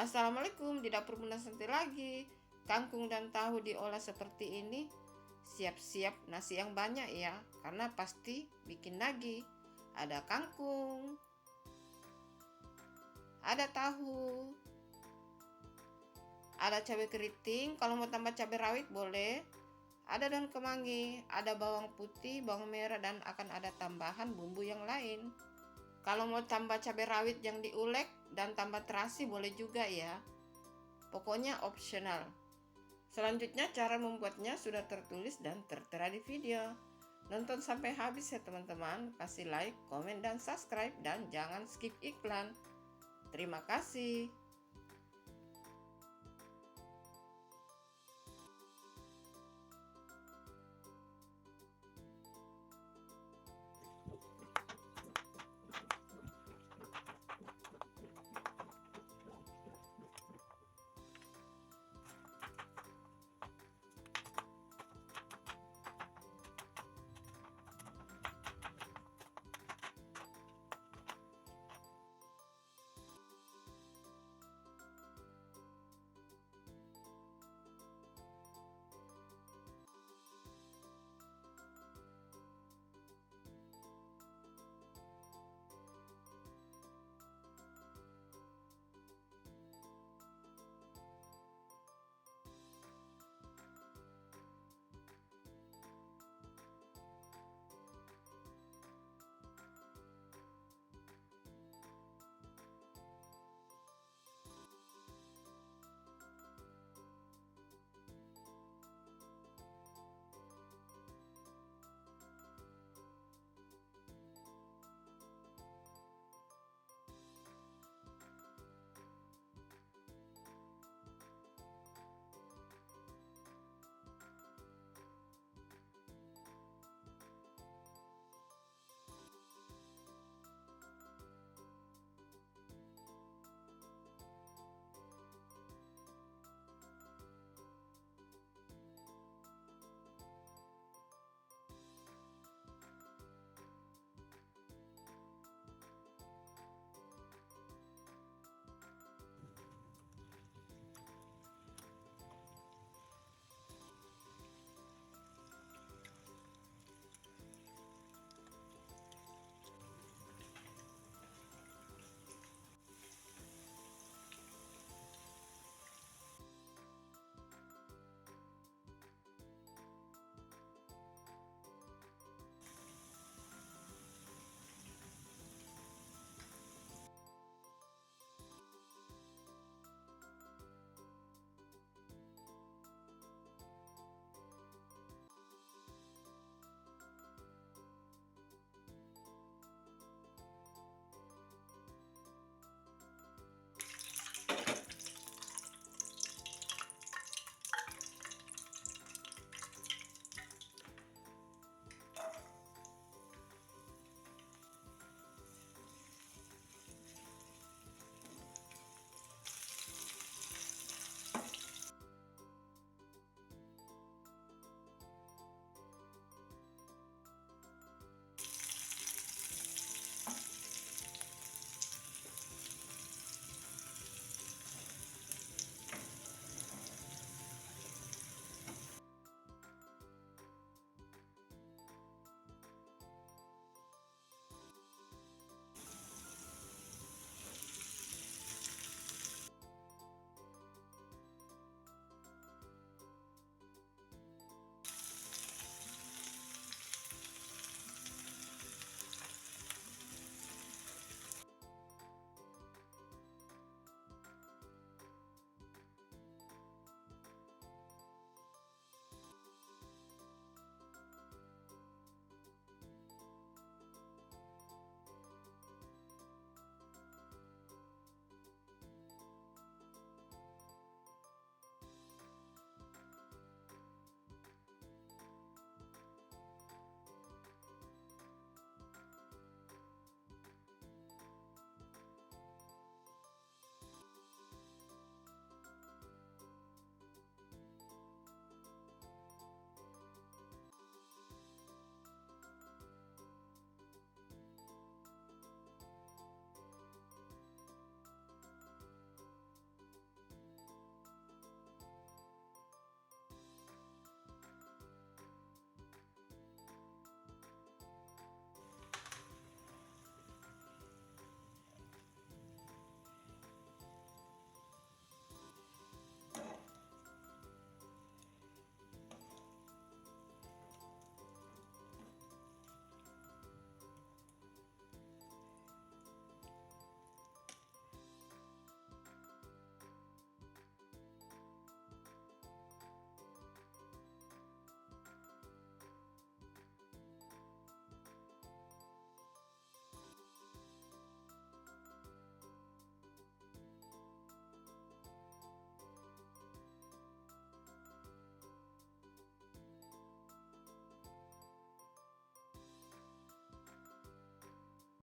Assalamualaikum, di dapur Bunda Santi lagi. Kangkung dan tahu diolah seperti ini. Siap-siap nasi yang banyak ya, karena pasti bikin lagi. Ada kangkung, ada tahu, ada cabai keriting. Kalau mau tambah cabai rawit boleh. Ada daun kemangi, ada bawang putih, bawang merah, dan akan ada tambahan bumbu yang lain. Kalau mau tambah cabai rawit yang diulek dan tambah terasi boleh juga ya. Pokoknya opsional. Selanjutnya cara membuatnya sudah tertulis dan tertera di video. Nonton sampai habis ya teman-teman. Kasih like, komen, dan subscribe. Dan jangan skip iklan. Terima kasih.